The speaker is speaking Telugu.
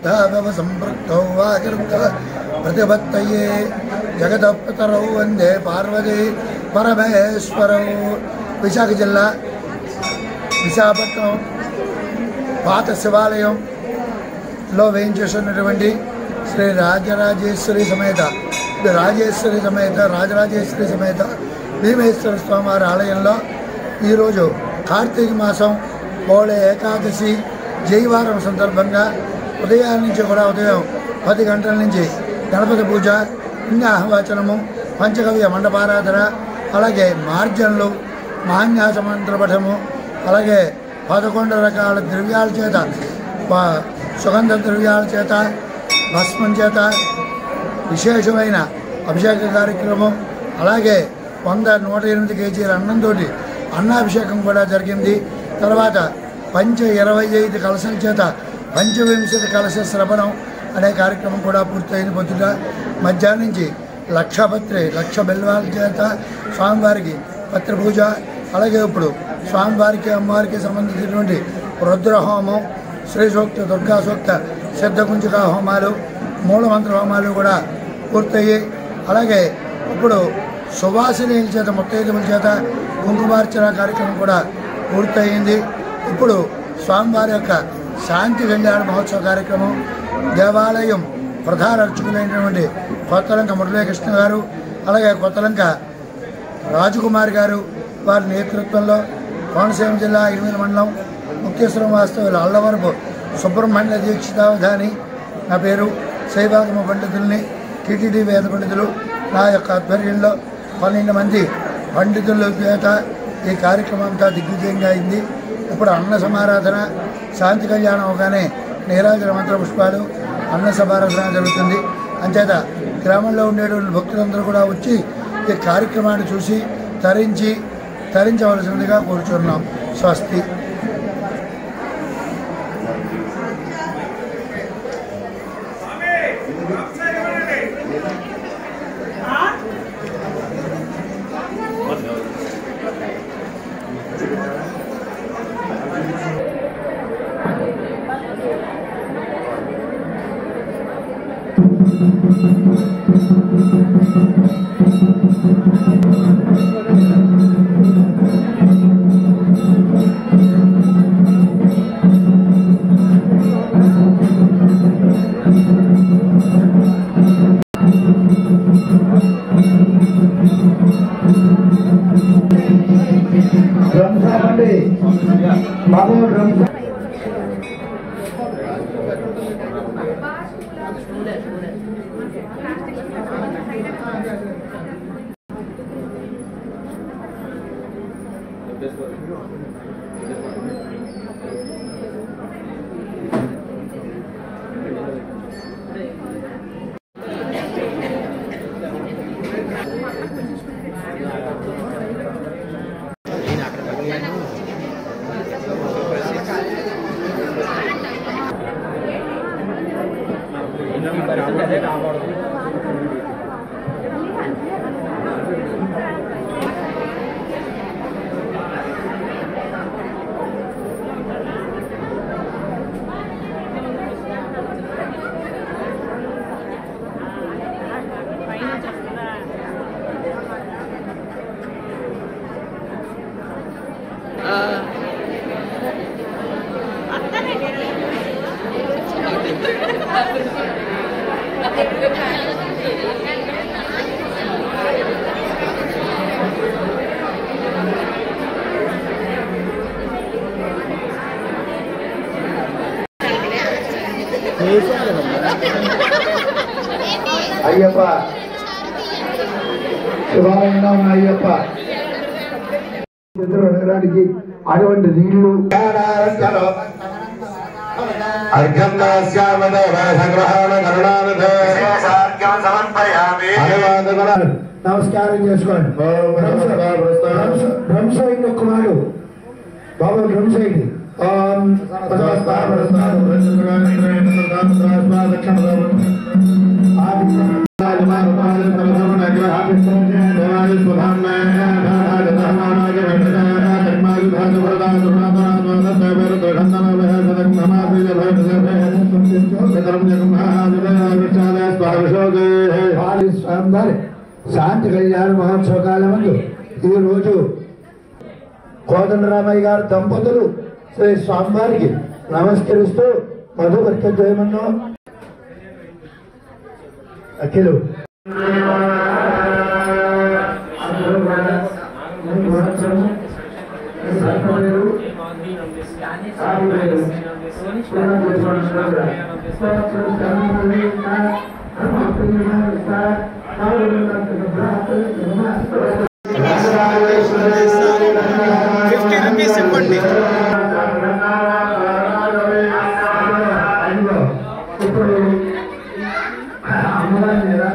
भव संपृक्तौ वाकृत प्रतिपत्तये जगदपितरौ वंदे पार्वती परमेश्वरौ। विशाख जिल्ला విశాఖపట్నం పాత శివాలయంలో వేయించేసినటువంటి శ్రీ రాజరాజేశ్వరి సమేత రాజరాజేశ్వరి సమేత భీమేశ్వర స్వామివారి ఆలయంలో ఈరోజు కార్తీక మాసం బహుళ ఏకాదశి జైవారం సందర్భంగా ఉదయం నుంచి కూడా ఉదయం 10 గంటల నుంచి గణపతి పూజ, పుణ్యాహవచనము, పంచగవ్య మండపారాధన, అలాగే మార్జనలు, మహాన్యాస మంత్రపఠము, అలాగే 11 రకాల ద్రవ్యాల చేత సుగంధ ద్రవ్యాల చేత భస్మం చేత విశేషమైన అభిషేక కార్యక్రమం, అలాగే 108 కేజీల అన్నంతో అన్నాభిషేకం కూడా జరిగింది. తర్వాత 25 కలశల చేత 25 కలశ శ్రవణం అనే కార్యక్రమం కూడా పూర్తయింది. పొద్దుట మధ్యాహ్నం నుంచి లక్ష బెల్వాల చేత స్వామివారికి పత్ర పూజ, అలాగే ఇప్పుడు స్వామివారికి అమ్మవారికి సంబంధించినటువంటి రుద్రహోమం, శ్రీ సూక్త, దుర్గా సూక్త, సిద్ధకుంచిక హోమాలు, మూలమంత్ర హోమాలు కూడా పూర్తయ్యి, అలాగే ఇప్పుడు సువాసినీల చేత ముత్తైదువుల చేత కుంకుమార్చన కార్యక్రమం కూడా పూర్తయింది. ఇప్పుడు స్వామివారి యొక్క శాంతి కళ్యాణ మహోత్సవ కార్యక్రమం దేవాలయం ప్రధాన అర్చకులైనటువంటి కొత్తలంక మురళీకృష్ణ గారు, అలాగే కొత్తలంక రాజకుమారి గారు వారి నేతృత్వంలో కోనసీమ జిల్లా ఇరుమల మండలం ముక్తేశ్వరం వాస్తవులు అల్లవరపు సుబ్రహ్మణ్య దీక్షితావధాని, నా పేరు శైవాగమ పండితుల్ని, టీటీడీ వేద పండితులు నా యొక్క ఆధ్వర్యంలో 12 మంది పండితుల చేత ఈ కార్యక్రమం అంతా దిగ్విజయంగా అయింది. ఇప్పుడు అన్న సమారాధన, శాంతి కళ్యాణం అవగానే నీరాజన మంత్ర పుష్పాలు, అన్న సమారాధన జరుగుతుంది. అంచేత గ్రామంలో ఉండేటువంటి భక్తులందరూ కూడా వచ్చి ఈ కార్యక్రమాన్ని చూసి తరించవలసిందిగా కోరుచున్నాం. స్వస్తి. అయ్యప్ప శివాలయంలో ఉన్న అయ్యప్ప ఎదురుడానికి అటువంటి నీళ్లు నమస్కారం చేసుకోండి. బ్రహ్మసైడ్ కుమారుడు బాబు బ్రహ్మసైడ్ స్వామివారి శాంతి కళ్యాణ మహోత్సవ కాలమందు ఈరోజు కోదండరామయ్య గారు దంపతులు శ్రీ స్వామివారికి నమస్కరిస్తూ మధువర్తమన్ను అఖిలు ₹50 ఇవ్వండి. ఇప్పుడు అమ్మవారిని ఎలా